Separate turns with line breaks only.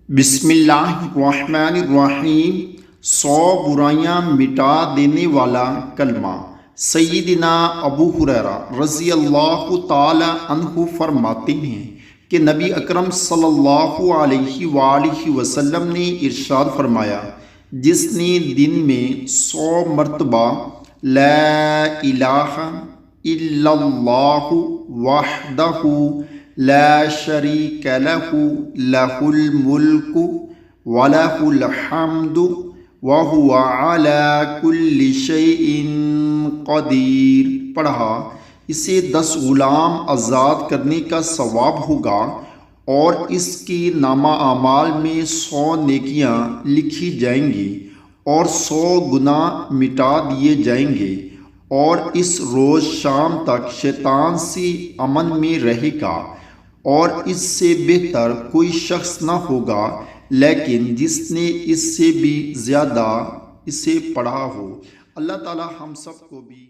بسم اللہ الرحمن الرحیم 100 برائیاں مٹا دینے والا کلمہ۔ سیدنا ابو ہریرہ رضی اللہ تعالی عنہ فرماتے ہیں کہ نبی اکرم صلی اللہ علیہ وآلہ وسلم نے ارشاد فرمایا، جس نے دن میں 100 مرتبہ لا الہ الا اللہ وحدہ لا شریک لہ لہ الملک ولہ الحمد وہو علی کل شیء قدیر پڑھا، اسے 10 غلام آزاد کرنے کا ثواب ہوگا اور اس کی نامہ اعمال میں 100 نیکیاں لکھی جائیں گی اور 100 گناہ مٹا دیے جائیں گے، اور اس روز شام تک شیطان سے امن میں رہے گا، اور اس سے بہتر کوئی شخص نہ ہوگا لیکن جس نے اس سے بھی زیادہ اسے پڑھا ہو۔ اللہ تعالی ہم سب کو بھی